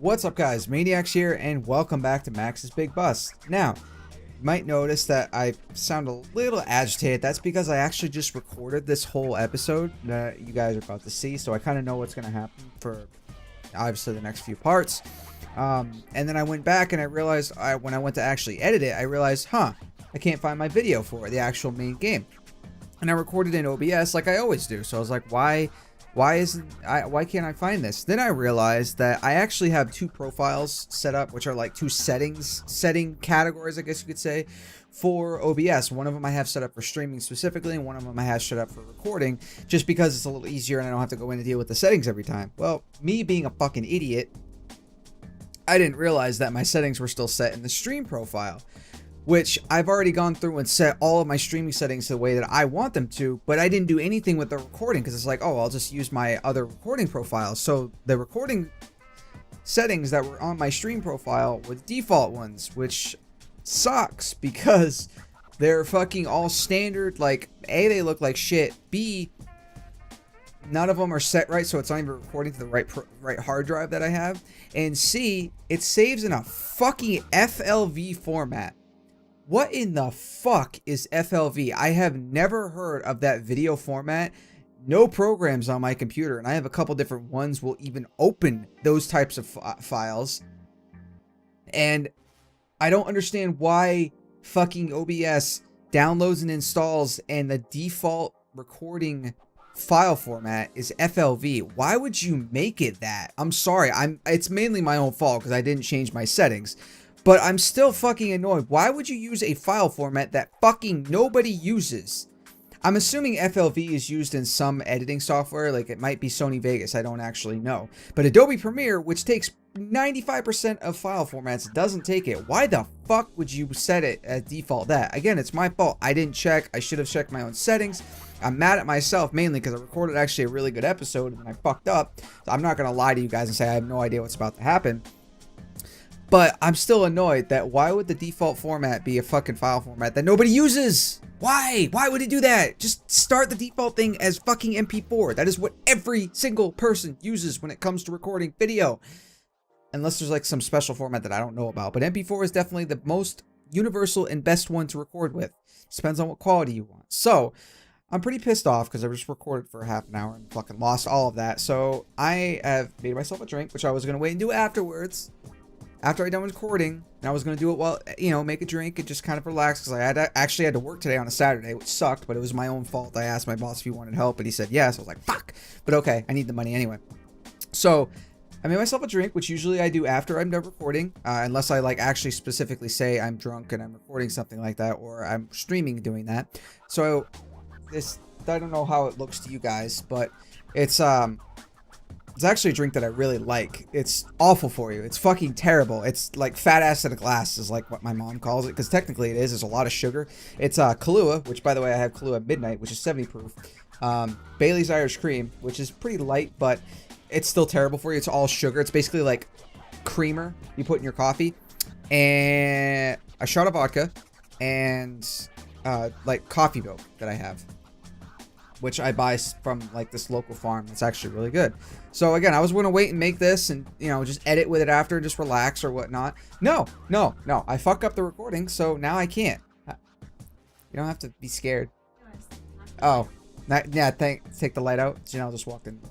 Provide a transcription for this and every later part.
What's up, guys? Maniacs here, and welcome back to Max's Big Bust. Now, you might notice that I sound a little agitated. That's because I actually just recorded this whole episode that you guys are about to see, so I kind of know what's going to happen for, obviously, the next few parts. And then I went back and I realized, when I went to actually edit it, I realized, I can't find my video for the actual main game. And I recorded in OBS like I always do, so I was like, why can't I find this? Then I realized that I actually have two profiles set up, which are like two setting categories, I guess you could say, for OBS. One of them I have set up for streaming specifically, and one of them I have set up for recording, just because it's a little easier and I don't have to go in and deal with the settings every time. Well, me being a fucking idiot, I didn't realize that my settings were still set in the stream profile, which I've already gone through and set all of my streaming settings to the way that I want them to, but I didn't do anything with the recording because it's like, oh, I'll just use my other recording profile. So the recording settings that were on my stream profile were the default ones, which sucks because they're fucking all standard. Like, A, they look like shit. B, none of them are set right, so it's not even recording to the right hard drive that I have. And C, it saves in a fucking FLV format. What in the fuck is FLV? I have never heard of that video format. No programs on my computer, and I have a couple different ones will even open those types of files. And I don't understand why fucking OBS downloads and installs and the default recording file format is FLV. Why would you make it that? I'm sorry. It's mainly my own fault because I didn't change my settings. But I'm still fucking annoyed. Why would you use a file format that fucking nobody uses? I'm assuming FLV is used in some editing software, like it might be Sony Vegas, I don't actually know. But Adobe Premiere, which takes 95% of file formats, doesn't take it. Why the fuck would you set it as default that? Again, it's my fault. I didn't check. I should have checked my own settings. I'm mad at myself mainly because I recorded actually a really good episode and I fucked up. So I'm not going to lie to you guys and say I have no idea what's about to happen. But I'm still annoyed that why would the default format be a fucking file format that nobody uses? Why? Why would it do that? Just start the default thing as fucking MP4. That is what every single person uses when it comes to recording video. Unless there's like some special format that I don't know about. But MP4 is definitely the most universal and best one to record with. Depends on what quality you want. So, I'm pretty pissed off because I just recorded for half an hour and fucking lost all of that. So, I have made myself a drink, which I was going to wait and do afterwards. After I done recording, and I was going to do it while, make a drink and just kind of relax, because I actually had to work today on a Saturday, which sucked, but it was my own fault. I asked my boss if he wanted help, and he said yes. I was like, fuck. But okay, I need the money anyway. So, I made myself a drink, which usually I do after I'm done recording, unless I, actually specifically say I'm drunk and I'm recording something like that, or I'm streaming doing that. So, I don't know how it looks to you guys, but it's actually a drink that I really like. It's awful for you. It's fucking terrible. It's like fat ass in a glass is like what my mom calls it, because technically it is. There's a lot of sugar. It's Kahlua, which by the way I have Kahlua Midnight, which is 70 proof. Bailey's Irish Cream, which is pretty light, but it's still terrible for you. It's all sugar. It's basically like creamer you put in your coffee, and a shot of vodka, and like coffee milk that I have, which I buy from like this local farm. It's actually really good. So again, I was going to wait and make this and, just edit with it after and just relax or whatnot. No. I fuck up the recording, so now I can't. You don't have to be scared. Oh, yeah, take the light out. Janelle just walked in.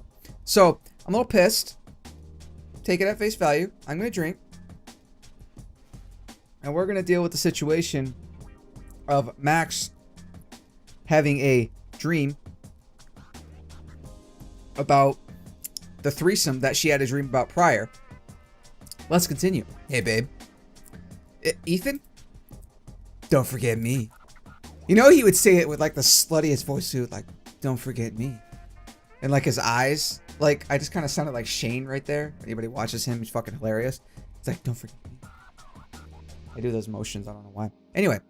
So I'm a little pissed. Take it at face value. I'm going to drink. And we're going to deal with the situation of Max having a dream about the threesome that she had a dream about prior. Let's continue. Hey, babe. Ethan? Don't forget me. He would say it with like the sluttiest voice too, like, don't forget me. And like his eyes, like, I just kind of sounded like Shane right there. Anybody watches him, he's fucking hilarious. It's like, don't forget me. I do those motions, I don't know why. Anyway,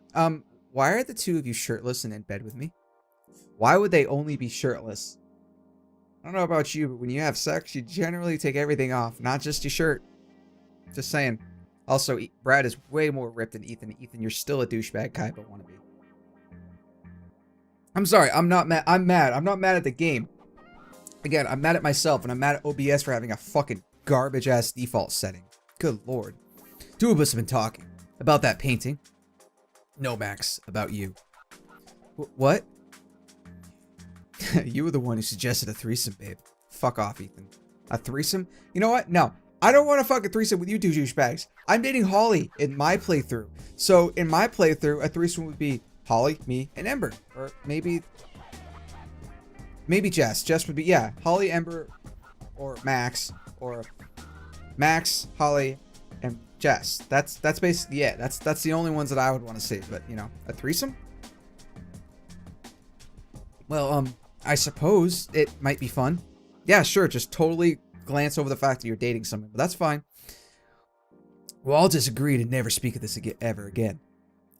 why are the two of you shirtless and in bed with me? Why would they only be shirtless? I don't know about you, but when you have sex, you generally take everything off, not just your shirt. Just saying. Also, Brad is way more ripped than Ethan. Ethan, you're still a douchebag type of wannabe. I'm sorry, I'm not mad. I'm mad. I'm not mad at the game. Again, I'm mad at myself, and I'm mad at OBS for having a fucking garbage-ass default setting. Good lord. Two of us have been talking. About that painting. No, Max. About you. What? You were the one who suggested a threesome, babe. Fuck off, Ethan. A threesome? You know what? No. I don't want to fuck a threesome with you two douchebags. I'm dating Holly in my playthrough. So in my playthrough, a threesome would be Holly, me, and Ember. Or maybe Jess. Jess would be, yeah, Holly, Ember, or Max. Or Max, Holly, and Jess. That's basically, yeah, that's the only ones that I would want to see. But, you know, a threesome? Well, I suppose it might be fun. Yeah, sure, just totally glance over the fact that you're dating someone, but that's fine. Well, I'll just agree to never speak of this ever again.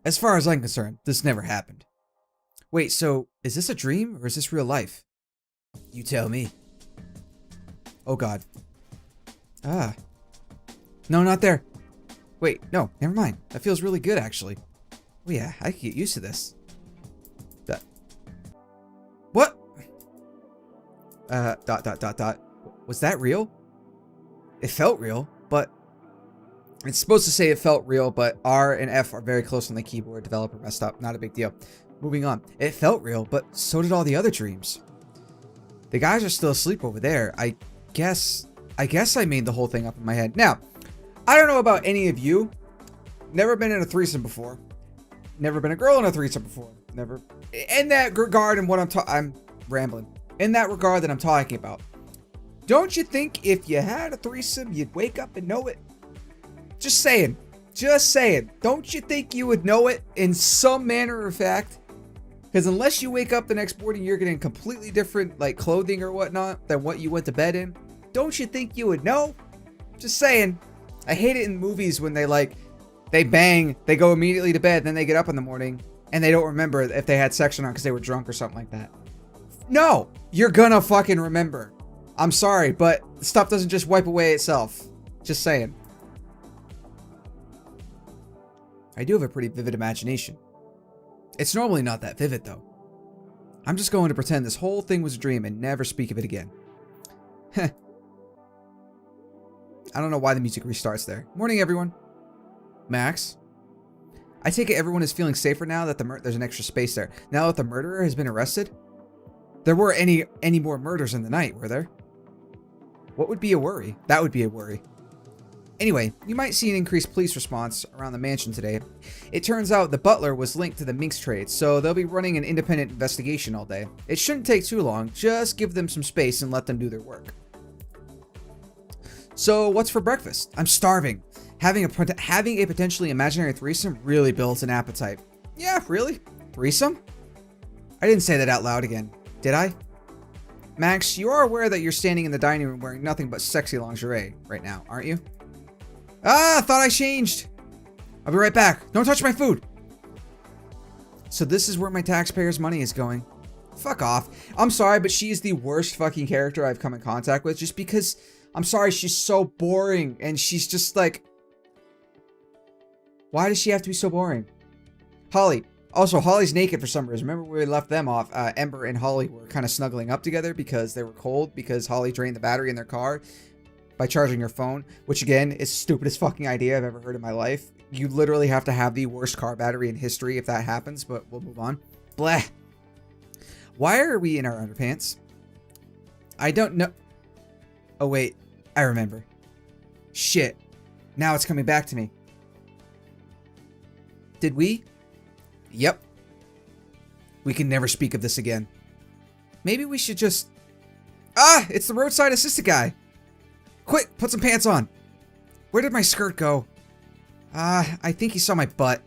As far as I'm concerned, this never happened. Wait, so is this a dream or is this real life? You tell me. Oh god. Ah. No, not there. Wait, no, never mind. That feels really good, actually. Oh yeah, I can get used to this. What? Was that real? It felt real, but it's supposed to say it felt real, but R and F are very close on the keyboard. Developer messed up. Not a big deal. Moving on. It felt real, but so did all the other dreams. The guys are still asleep over there. I guess I made the whole thing up in my head. Now, I don't know about any of you. Never been in a threesome before. Never been a girl in a threesome before. Never. In that regard, and what I'm rambling. In that regard that I'm talking about. Don't you think if you had a threesome, you'd wake up and know it? Just saying. Just saying. Don't you think you would know it in some manner of fact? Because unless you wake up the next morning, you're getting completely different, like, clothing or whatnot than what you went to bed in. Don't you think you would know? Just saying. I hate it in movies when they bang, they go immediately to bed, then they get up in the morning, and they don't remember if they had sex or not because they were drunk or something like that. No! You're gonna fucking remember. I'm sorry, but stuff doesn't just wipe away itself. Just saying. I do have a pretty vivid imagination. It's normally not that vivid, though. I'm just going to pretend this whole thing was a dream and never speak of it again. Heh. I don't know why the music restarts there. Morning, everyone. Max? I take it everyone is feeling safer now that there's an extra space there. Now that the murderer has been arrested? There weren't any more murders in the night, were there? What would be a worry? That would be a worry. Anyway, you might see an increased police response around the mansion today. It turns out the butler was linked to the minx trade, so they'll be running an independent investigation all day. It shouldn't take too long, just give them some space and let them do their work. So, what's for breakfast? I'm starving. Having a potentially imaginary threesome really builds an appetite. Yeah, really? Threesome? I didn't say that out loud again, did I? Max, you are aware that you're standing in the dining room wearing nothing but sexy lingerie right now, aren't you? Ah, thought I changed. I'll be right back. Don't touch my food. So this is where my taxpayers' money is going. Fuck off. I'm sorry, but she is the worst fucking character I've come in contact with just because, I'm sorry, she's so boring and she's just like, why does she have to be so boring? Holly. Also, Holly's naked for some reason. Remember when we left them off? Ember and Holly were kind of snuggling up together because they were cold because Holly drained the battery in their car by charging her phone, which again is the stupidest fucking idea I've ever heard in my life. You literally have to have the worst car battery in history if that happens, but we'll move on. Blah. Why are we in our underpants? I don't know. Oh wait, I remember. Shit. Now it's coming back to me. Did we? Yep. We can never speak of this again. Maybe we should just... Ah! It's the roadside assistant guy! Quick, put some pants on! Where did my skirt go? I think he saw my butt.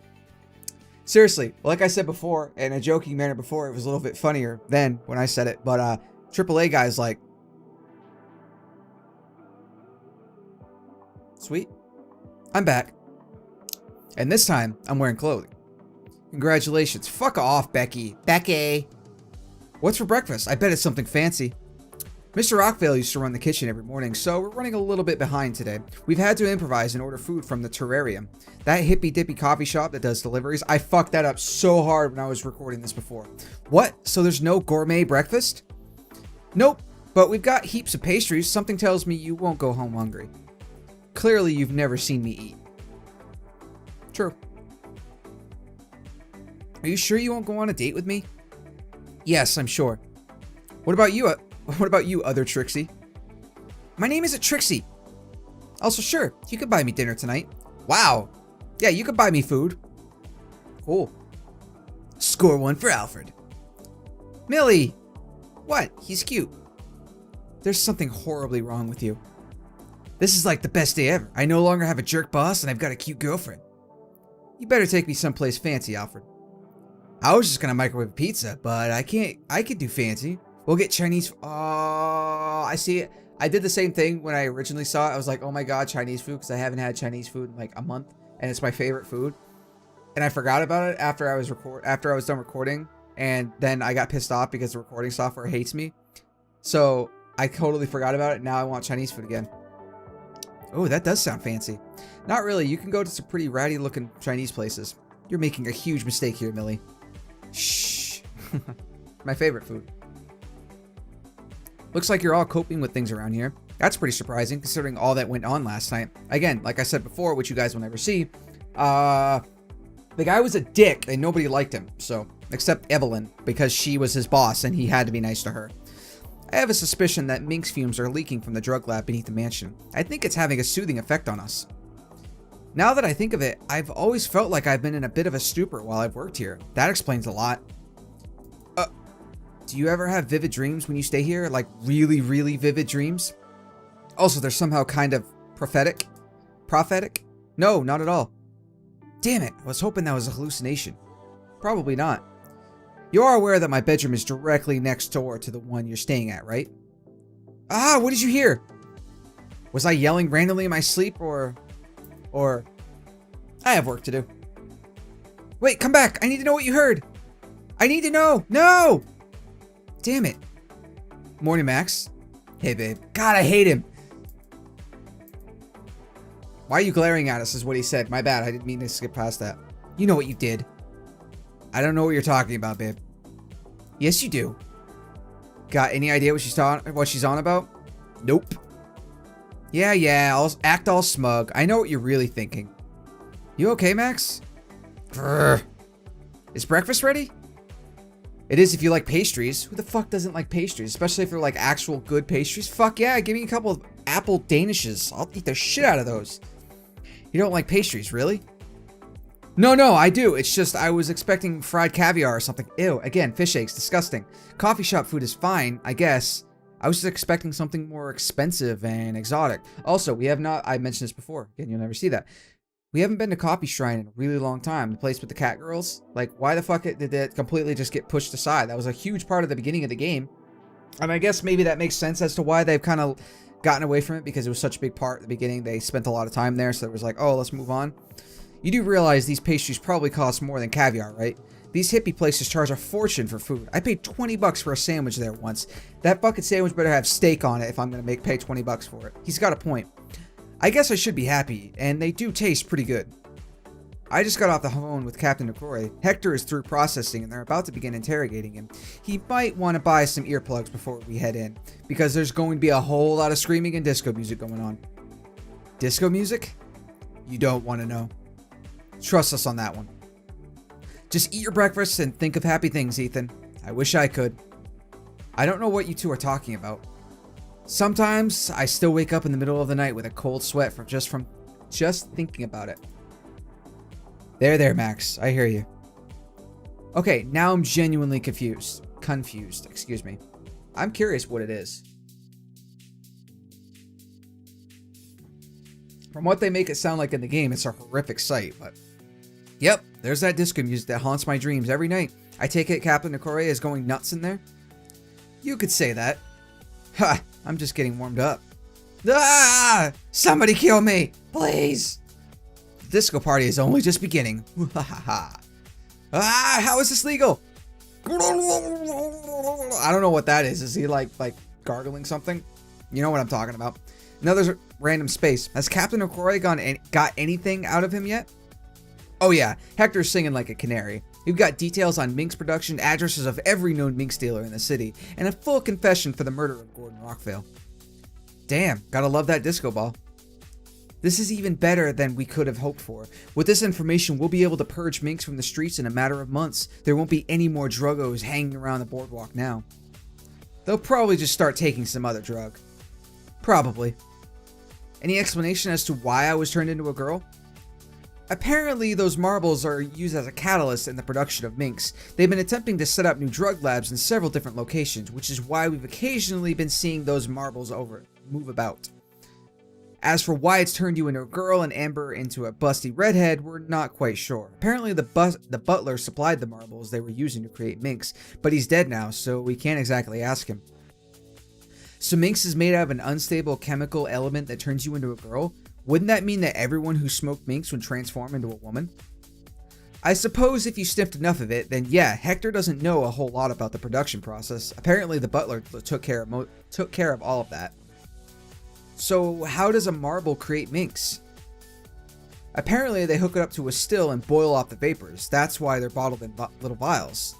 Seriously, like I said before, in a joking manner before, it was a little bit funnier then when I said it, but AAA guy's like... Sweet. I'm back. And this time, I'm wearing clothing. Congratulations. Fuck off, Becky. Becky! What's for breakfast? I bet it's something fancy. Mr. Rockvale used to run the kitchen every morning, so we're running a little bit behind today. We've had to improvise and order food from the terrarium. That hippy-dippy coffee shop that does deliveries, I fucked that up so hard when I was recording this before. What? So there's no gourmet breakfast? Nope, but we've got heaps of pastries. Something tells me you won't go home hungry. Clearly, you've never seen me eat. True. Are you sure you won't go on a date with me? Yes, I'm sure. What about you? What about you, other Trixie? My name isn't Trixie. Also, sure, you could buy me dinner tonight. Wow. Yeah, you could buy me food. Cool. Score one for Alfred. Millie! What? He's cute. There's something horribly wrong with you. This is like the best day ever. I no longer have a jerk boss and I've got a cute girlfriend. You better take me someplace fancy, Alfred. I was just gonna microwave a pizza, but I can't. I could do fancy. We'll get Chinese. Oh, I see it. I did the same thing when I originally saw it. I was like, oh my god, Chinese food, because I haven't had Chinese food in like a month, and it's my favorite food. And I forgot about it after I was done recording, and then I got pissed off because the recording software hates me. So I totally forgot about it. Now I want Chinese food again. Oh, that does sound fancy. Not really. You can go to some pretty ratty looking Chinese places. You're making a huge mistake here, Millie. Shh. My favorite food. Looks like you're all coping with things around here. That's pretty surprising considering all that went on last night. Again, like I said before, which you guys will never see, the guy was a dick and nobody liked him. So, except Evelyn, because she was his boss and he had to be nice to her. I have a suspicion that Mink's fumes are leaking from the drug lab beneath the mansion. I think it's having a soothing effect on us. Now that I think of it, I've always felt like I've been in a bit of a stupor while I've worked here. That explains a lot. Do you ever have vivid dreams when you stay here? Like really, really vivid dreams? Also, they're somehow kind of prophetic? Prophetic? No, not at all. Damn it, I was hoping that was a hallucination. Probably not. You are aware that my bedroom is directly next door to the one you're staying at, right? Ah, what did you hear? Was I yelling randomly in my sleep or I have work to do. Wait, come back. I need to know what you heard. I need to know. No! Damn it. Morning, Max. Hey, babe. God, I hate him. Why are you glaring at us is what he said. My bad. I didn't mean to skip past that. You know what you did. I don't know what you're talking about, babe. Yes, you do. Got any idea what she's on about? Nope. Yeah, I'll act all smug. I know what you're really thinking. You okay, Max? Grr. Is breakfast ready? It is if you like pastries. Who the fuck doesn't like pastries? Especially if they're like actual good pastries. Fuck yeah, give me a couple of apple danishes. I'll eat the shit out of those. You don't like pastries, really? No, I do. It's just I was expecting fried caviar or something. Ew, again, fish eggs, disgusting. Coffee shop food is fine, I guess. I was just expecting something more expensive and exotic. Also, we have not, I mentioned this before. Again, you'll never see that. We haven't been to Coffee Shrine in a really long time. The place with the cat girls. Like, why the fuck did that completely just get pushed aside? That was a huge part of the beginning of the game. And I guess maybe that makes sense as to why they've kind of gotten away from it, because it was such a big part at the beginning. They spent a lot of time there, so it was like, oh, let's move on. You do realize these pastries probably cost more than caviar, right? These hippie places charge a fortune for food. I paid 20 bucks for a sandwich there once. That bucket sandwich better have steak on it if I'm going to pay 20 bucks for it. He's got a point. I guess I should be happy, and they do taste pretty good. I just got off the phone with Captain Nikore. Hector is through processing, and they're about to begin interrogating him. He might want to buy some earplugs before we head in, because there's going to be a whole lot of screaming and disco music going on. Disco music? You don't want to know. Trust us on that one. Just eat your breakfast and think of happy things, Ethan. I wish I could. I don't know what you two are talking about. Sometimes I still wake up in the middle of the night with a cold sweat from just thinking about it. There, Max. I hear you. Okay, now I'm genuinely confused. Excuse me. I'm curious what it is. From what they make it sound like in the game, it's a horrific sight, but... Yep, there's that disco music that haunts my dreams every night. I take it Captain Nikore is going nuts in there? You could say that. Ha! I'm just getting warmed up. Ah! Somebody kill me! Please! The disco party is only just beginning. Ah! How is this legal? I don't know what that is. Is he like gargling something? You know what I'm talking about. Another random space. Has Captain Nikore got anything out of him yet? Oh yeah, Hector's singing like a canary. We've got details on Mink's production, addresses of every known Mink stealer in the city, and a full confession for the murder of Gordon Rockvale. Damn, gotta love that disco ball. This is even better than we could have hoped for. With this information, we'll be able to purge minks from the streets in a matter of months. There won't be any more druggos hanging around the boardwalk now. They'll probably just start taking some other drug. Probably. Any explanation as to why I was turned into a girl? Apparently, those marbles are used as a catalyst in the production of minks. They've been attempting to set up new drug labs in several different locations, which is why we've occasionally been seeing those marbles move about. As for why it's turned you into a girl and Amber into a busty redhead, we're not quite sure. Apparently the butler supplied the marbles they were using to create minks, but he's dead now, so we can't exactly ask him. So minks is made out of an unstable chemical element that turns you into a girl? Wouldn't that mean that everyone who smoked minks would transform into a woman? I suppose if you sniffed enough of it, then yeah, Hector doesn't know a whole lot about the production process. Apparently the butler took care of all of that. So how does a marble create minks? Apparently they hook it up to a still and boil off the vapors. That's why they're bottled in little vials.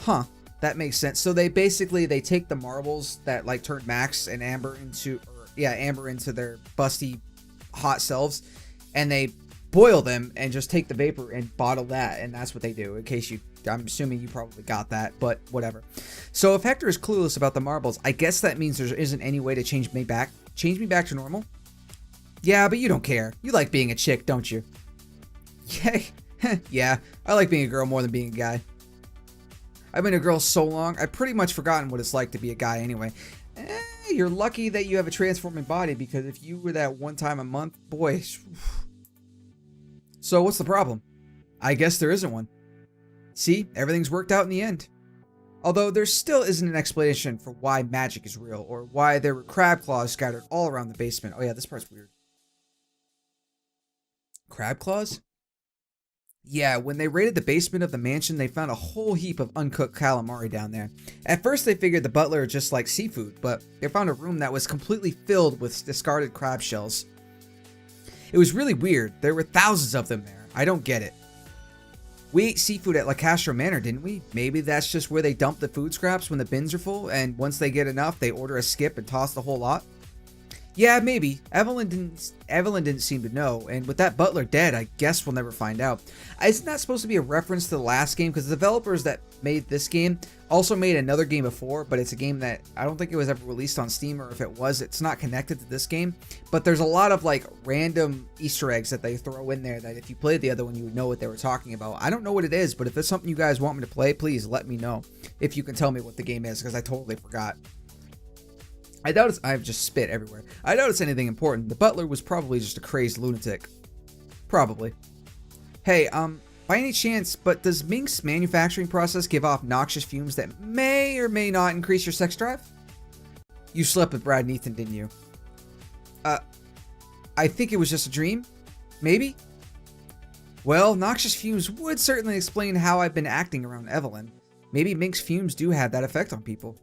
Huh, that makes sense. So they take the marbles that like turned Max and Amber into their busty hot selves, and they boil them and just take the vapor and bottle that, and that's what they do. I'm assuming you probably got that, but whatever. So if Hector is clueless about the marbles, I guess that means there isn't any way to change me back to normal? Yeah, but you don't care. You like being a chick, don't you? Yeah, I like being a girl more than being a guy. I've been a girl so long, I've pretty much forgotten what it's like to be a guy anyway. You're lucky that you have a transforming body, because if you were that one time a month, boy. So what's the problem? I guess there isn't one. See, everything's worked out in the end. Although there still isn't an explanation for why magic is real, or why there were crab claws scattered all around the basement. Oh yeah, this part's weird. Crab claws? Yeah, when they raided the basement of the mansion, they found a whole heap of uncooked calamari down there. At first they figured the butler just liked seafood, but they found a room that was completely filled with discarded crab shells. It was really weird. There were thousands of them there. I don't get it. We ate seafood at La Castro Manor, didn't we? Maybe that's just where they dump the food scraps when the bins are full, and once they get enough, they order a skip and toss the whole lot? Yeah, maybe. Evelyn didn't seem to know, and with that butler dead, I guess we'll never find out. Isn't that supposed to be a reference to the last game? Because the developers that made this game also made another game before, but it's a game that I don't think it was ever released on Steam, or if it was, it's not connected to this game. But there's a lot of like random Easter eggs that they throw in there that if you played the other one, you would know what they were talking about. I don't know what it is, but if it's something you guys want me to play, please let me know if you can tell me what the game is, because I totally forgot. I doubt it's... I've just spit everywhere. I doubt it's anything important. The butler was probably just a crazed lunatic. Probably. Hey, by any chance, but does Mink's manufacturing process give off noxious fumes that may or may not increase your sex drive? You slept with Brad and Ethan, didn't you? I think it was just a dream. Maybe? Well, noxious fumes would certainly explain how I've been acting around Evelyn. Maybe Mink's fumes do have that effect on people.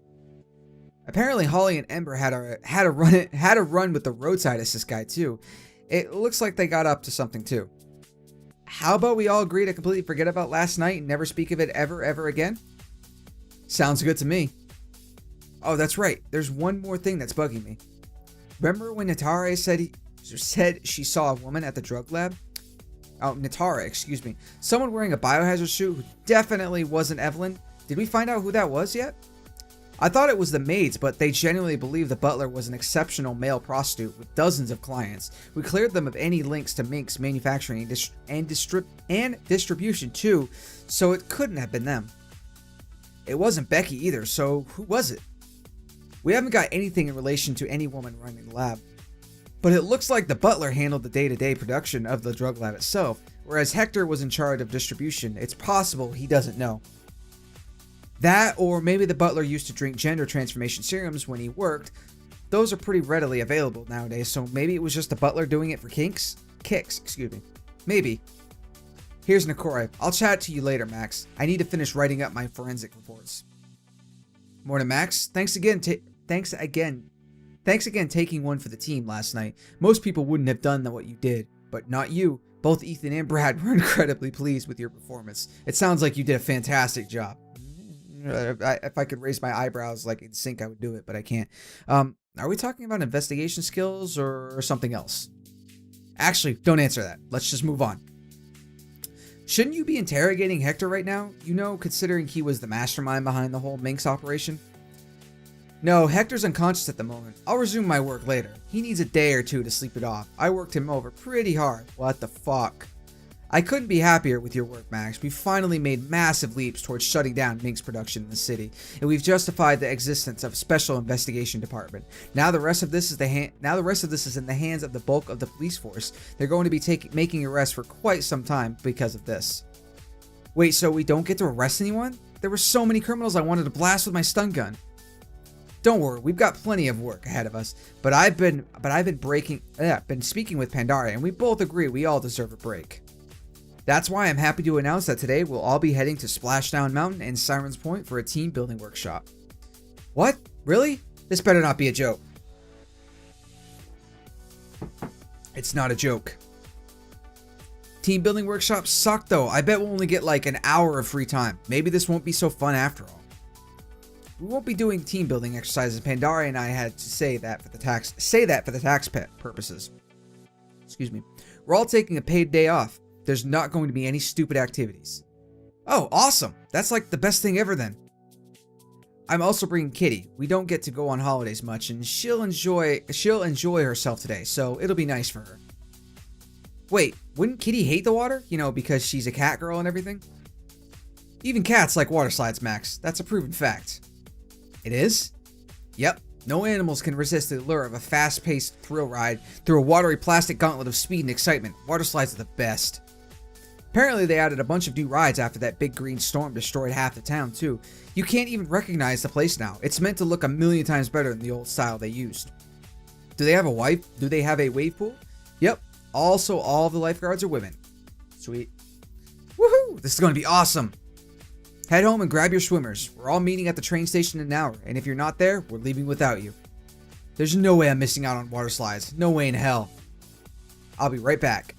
Apparently, Holly and Ember had a run with the roadside assist guy too. It looks like they got up to something too. How about we all agree to completely forget about last night and never speak of it ever again? Sounds good to me. Oh, that's right. There's one more thing that's bugging me. Remember when Natara said she saw a woman at the drug lab? Oh, Natara, excuse me. Someone wearing a biohazard suit who definitely wasn't Evelyn. Did we find out who that was yet? I thought it was the maids, but they genuinely believe the butler was an exceptional male prostitute with dozens of clients. We cleared them of any links to Mink's manufacturing and distribution too, so it couldn't have been them. It wasn't Becky either, so who was it? We haven't got anything in relation to any woman running the lab. But it looks like the butler handled the day-to-day production of the drug lab itself, whereas Hector was in charge of distribution. It's possible he doesn't know. That, or maybe the butler used to drink gender transformation serums when he worked. Those are pretty readily available nowadays, so maybe it was just the butler doing it for kicks, excuse me. Maybe. Here's Nikore. I'll chat to you later, Max. I need to finish writing up my forensic reports. Morning, Max. Thanks again taking one for the team last night. Most people wouldn't have done what you did, but not you. Both Ethan and Brad were incredibly pleased with your performance. It sounds like you did a fantastic job. If I could raise my eyebrows like in sync, I would do it, but I can't. Are we talking about investigation skills or something else? Actually, don't answer that. Let's just move on. Shouldn't you be interrogating Hector right now? You know, considering he was the mastermind behind the whole Minx operation? No, Hector's unconscious at the moment. I'll resume my work later. He needs a day or two to sleep it off. I worked him over pretty hard. What the fuck? I couldn't be happier with your work, Max. We've finally made massive leaps towards shutting down Minx production in the city, and we've justified the existence of a special investigation department. Now the rest of this is in the hands of the bulk of the police force. They're going to be making arrests for quite some time because of this. Wait, so we don't get to arrest anyone? There were so many criminals I wanted to blast with my stun gun. Don't worry, we've got plenty of work ahead of us. But I've been speaking with Pandaria, and we both agree we all deserve a break. That's why I'm happy to announce that today we'll all be heading to Splashdown Mountain and Siren's Point for a team building workshop. What? Really? This better not be a joke. It's not a joke. Team building workshops suck though. I bet we'll only get like an hour of free time. Maybe this won't be so fun after all. We won't be doing team building exercises. Pandaria and I had to say that for the tax purposes. Excuse me. We're all taking a paid day off. There's not going to be any stupid activities. Oh, awesome. That's like the best thing ever then. I'm also bringing Kitty. We don't get to go on holidays much, and she'll enjoy herself today, so it'll be nice for her. Wait, wouldn't Kitty hate the water? You know, because she's a cat girl and everything? Even cats like water slides, Max. That's a proven fact. It is? Yep. No animals can resist the allure of a fast-paced thrill ride through a watery plastic gauntlet of speed and excitement. Water slides are the best. Apparently they added a bunch of new rides after that big green storm destroyed half the town too. You can't even recognize the place now. It's meant to look a million times better than the old style they used. Do they have a wave pool? Yep. Also, all of the lifeguards are women. Sweet. Woohoo! This is going to be awesome. Head home and grab your swimmers. We're all meeting at the train station in an hour, and if you're not there, we're leaving without you. There's no way I'm missing out on water slides. No way in hell. I'll be right back.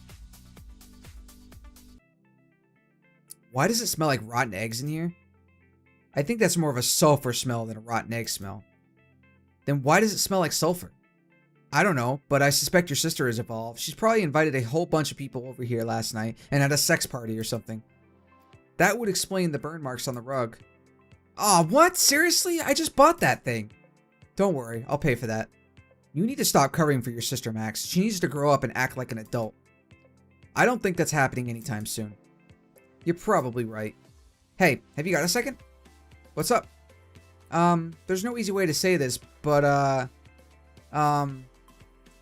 Why does it smell like rotten eggs in here? I think that's more of a sulfur smell than a rotten egg smell. Then why does it smell like sulfur? I don't know, but I suspect your sister is involved. She's probably invited a whole bunch of people over here last night and had a sex party or something. That would explain the burn marks on the rug. Aw, what? Seriously? I just bought that thing. Don't worry, I'll pay for that. You need to stop covering for your sister, Max. She needs to grow up and act like an adult. I don't think that's happening anytime soon. You're probably right. Hey, have you got a second? What's up? There's no easy way to say this, but,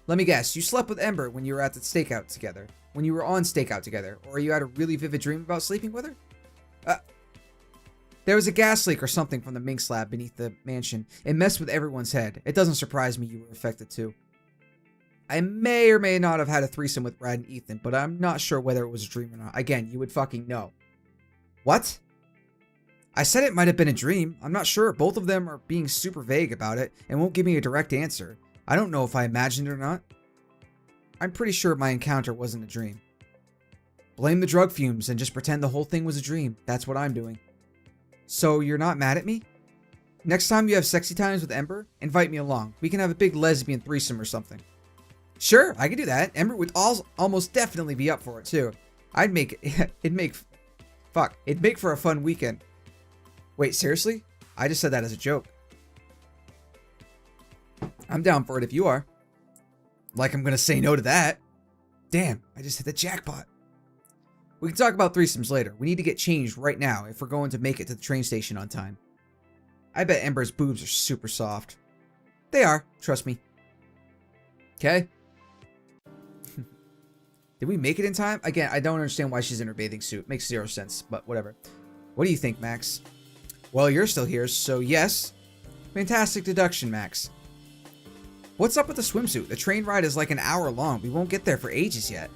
let me guess. You slept with Ember when you were at the stakeout together. When you were on stakeout together. Or you had a really vivid dream about sleeping with her? There was a gas leak or something from the Minx lab beneath the mansion. It messed with everyone's head. It doesn't surprise me you were affected too. I may or may not have had a threesome with Brad and Ethan, but I'm not sure whether it was a dream or not. Again, you would fucking know. What? I said it might have been a dream. I'm not sure. Both of them are being super vague about it and won't give me a direct answer. I don't know if I imagined it or not. I'm pretty sure my encounter wasn't a dream. Blame the drug fumes and just pretend the whole thing was a dream. That's what I'm doing. So you're not mad at me? Next time you have sexy times with Ember, invite me along. We can have a big lesbian threesome or something. Sure, I could do that. Ember would almost definitely be up for it too. It'd make for a fun weekend. Wait, seriously? I just said that as a joke. I'm down for it if you are. Like I'm gonna say no to that. Damn, I just hit the jackpot. We can talk about threesomes later. We need to get changed right now if we're going to make it to the train station on time. I bet Ember's boobs are super soft. They are, trust me. Okay. Did we make it in time? Again, I don't understand why she's in her bathing suit. Makes zero sense, but whatever. What do you think, Max? Well, you're still here, so yes. Fantastic deduction, Max. What's up with the swimsuit? The train ride is like an hour long. We won't get there for ages yet.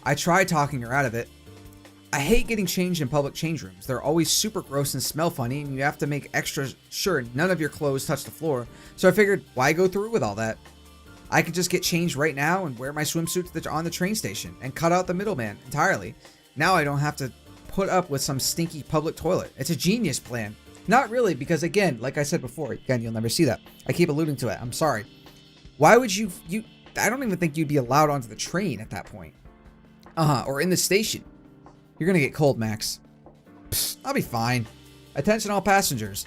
I tried talking her out of it. I hate getting changed in public change rooms. They're always super gross and smell funny, and you have to make extra sure none of your clothes touch the floor. So I figured, why go through with all that? I could just get changed right now and wear my swimsuit on the train station and cut out the middleman entirely. Now I don't have to put up with some stinky public toilet. It's a genius plan. Not really, because again, like I said before, again, you'll never see that. I keep alluding to it. I'm sorry. Why would you I don't even think you'd be allowed onto the train at that point. Or in the station. You're gonna get cold, Max. Psst, I'll be fine. Attention all passengers.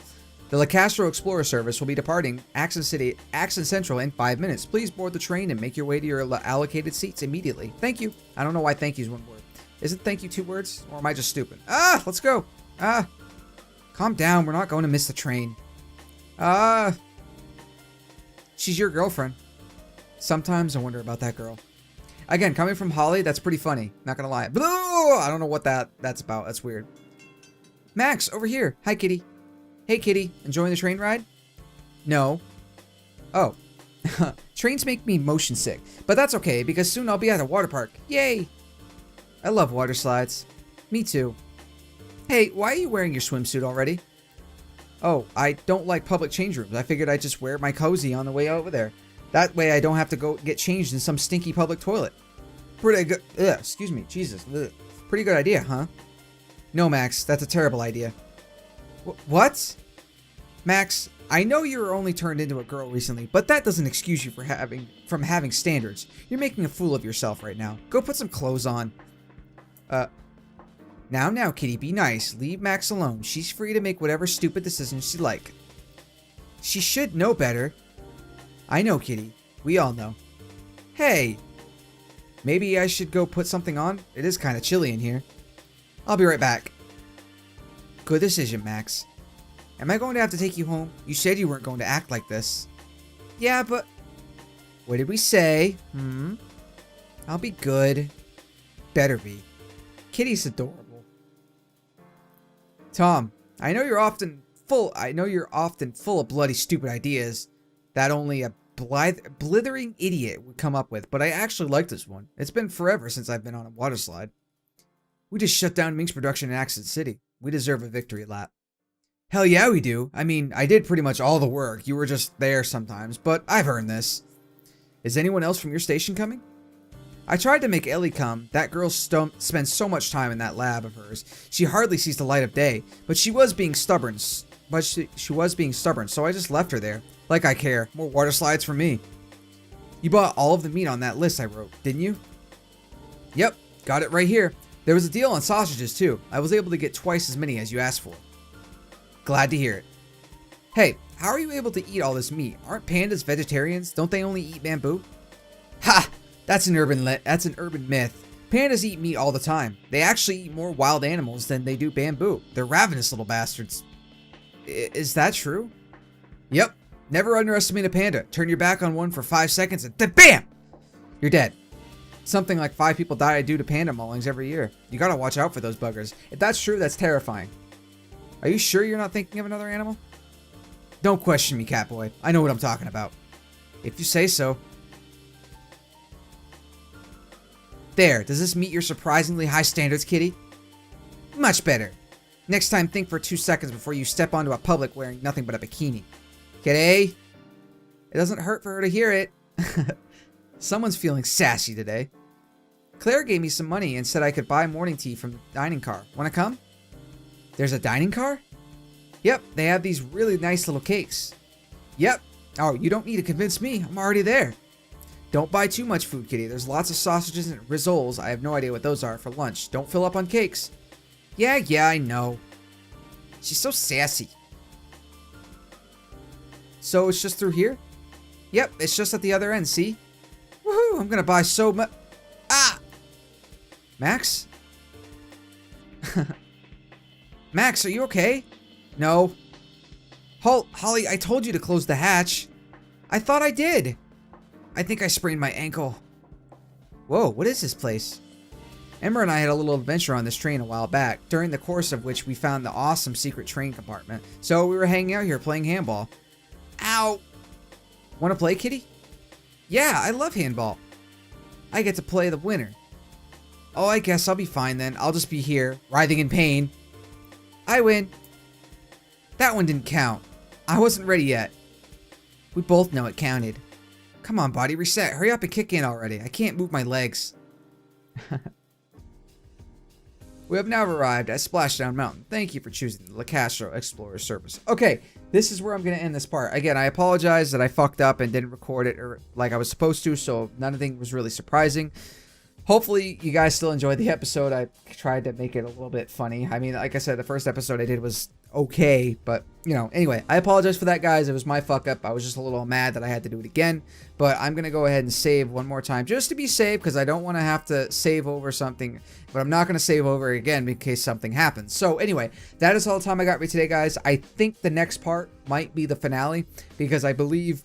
The La Castro Explorer Service will be departing Axon Central in 5 minutes. Please board the train and make your way to your allocated seats immediately. Thank you. I don't know why thank you is one word. Isn't thank you 2 words? Or am I just stupid? Let's go. Calm down. We're not going to miss the train. She's your girlfriend. Sometimes I wonder about that girl. Again, coming from Holly, that's pretty funny. Not gonna lie. I don't know what that's about. That's weird. Max, over here. Hi, kitty. Hey, kitty. Enjoying the train ride? No. Oh. Trains make me motion sick. But that's okay, because soon I'll be at a water park. Yay! I love water slides. Me too. Hey, why are you wearing your swimsuit already? Oh, I don't like public change rooms. I figured I'd just wear my cozy on the way over there. That way I don't have to go get changed in some stinky public toilet. Pretty good. Excuse me. Jesus. Ugh. Pretty good idea, huh? No, Max. That's a terrible idea. What? Max, I know you were only turned into a girl recently, but that doesn't excuse you from having standards. You're making a fool of yourself right now. Go put some clothes on. Now, kitty, be nice. Leave Max alone. She's free to make whatever stupid decisions she like. She should know better. I know, kitty. We all know. Hey! Maybe I should go put something on? It is kind of chilly in here. I'll be right back. Good decision, Max. Am I going to have to take you home? You said you weren't going to act like this. Yeah, but... What did we say? I'll be good. Better be. Kitty's adorable. Tom, I know you're often full of bloody stupid ideas that only a blithering idiot would come up with, but I actually like this one. It's been forever since I've been on a water slide. We just shut down Mink's production in Accent City. We deserve a victory lap. Hell yeah, we do. I mean, I did pretty much all the work. You were just there sometimes, but I've earned this. Is anyone else from your station coming? I tried to make Ellie come. That girl spends so much time in that lab of hers. She hardly sees the light of day, but she was being stubborn. She was being stubborn, so I just left her there. Like I care. More water slides for me. You bought all of the meat on that list I wrote, didn't you? Yep, got it right here. There was a deal on sausages too. I was able to get twice as many as you asked for. Glad to hear it. Hey, how are you able to eat all this meat? Aren't pandas vegetarians? Don't they only eat bamboo? Ha! That's an urban myth. Pandas eat meat all the time. They actually eat more wild animals than they do bamboo. They're ravenous little bastards. Is that true? Yep. Never underestimate a panda. Turn your back on one for 5 seconds and then BAM! You're dead. Something like 5 people die due to panda maulings every year. You gotta watch out for those buggers. If that's true, that's terrifying. Are you sure you're not thinking of another animal? Don't question me, Catboy. I know what I'm talking about. If you say so. There, does this meet your surprisingly high standards, kitty? Much better. Next time, think for 2 seconds before you step onto a public wearing nothing but a bikini. Kitty? It doesn't hurt for her to hear it. Someone's feeling sassy today. Claire gave me some money and said I could buy morning tea from the dining car. Wanna come? There's a dining car? Yep, they have these really nice little cakes. Yep. Oh, you don't need to convince me. I'm already there. Don't buy too much food, kitty. There's lots of sausages and rissoles. I have no idea what those are for lunch. Don't fill up on cakes. Yeah, I know. She's so sassy. So it's just through here? Yep, it's just at the other end, see? Woohoo, I'm gonna buy so much. Ah! Max? Max, are you okay? No. Holly, I told you to close the hatch. I thought I did. I think I sprained my ankle. Whoa, what is this place? Ember and I had a little adventure on this train a while back, during the course of which we found the awesome secret train compartment. So we were hanging out here playing handball. Ow! Wanna play, kitty? Yeah, I love handball. I get to play the winner. Oh, I guess I'll be fine then. I'll just be here, writhing in pain. I win. That one didn't count. I wasn't ready yet. We both know it counted. Come on, body, reset. Hurry up and kick in already. I can't move my legs. We have now arrived at Splashdown Mountain. Thank you for choosing the La Castro Explorer Service. Okay, this is where I'm going to end this part. Again, I apologize that I fucked up and didn't record it or like I was supposed to, so nothing was really surprising. Hopefully, you guys still enjoyed the episode. I tried to make it a little bit funny. I mean, like I said, the first episode I did was okay, but, you know, anyway, I apologize for that, guys. It was my fuck up. I was just a little mad that I had to do it again, but I'm going to go ahead and save one more time just to be safe because I don't want to have to save over something, but I'm not going to save over again in case something happens. So, anyway, that is all the time I got for today, guys. I think the next part might be the finale because I believe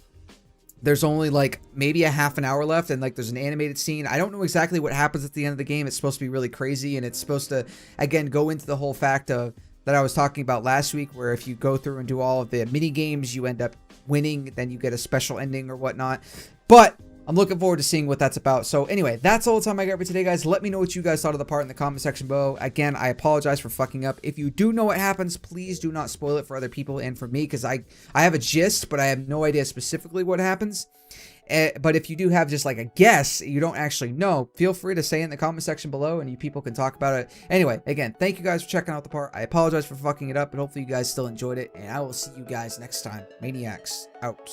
there's only like maybe a half an hour left and like there's an animated scene. I don't know exactly what happens at the end of the game. It's supposed to be really crazy and it's supposed to, again, go into the whole fact of that I was talking about last week where if you go through and do all of the mini games, you end up winning, then you get a special ending or whatnot. But I'm looking forward to seeing what that's about. So anyway, that's all the time I got for today, guys. Let me know what you guys thought of the part in the comment section below. Again, I apologize for fucking up. If you do know what happens, please do not spoil it for other people and for me because I have a gist, but I have no idea specifically what happens. But if you do have just like a guess, you don't actually know, feel free to say it in the comment section below and you people can talk about it. Anyway, again, thank you guys for checking out the part. I apologize for fucking it up, but hopefully you guys still enjoyed it. And I will see you guys next time. Maniacs out.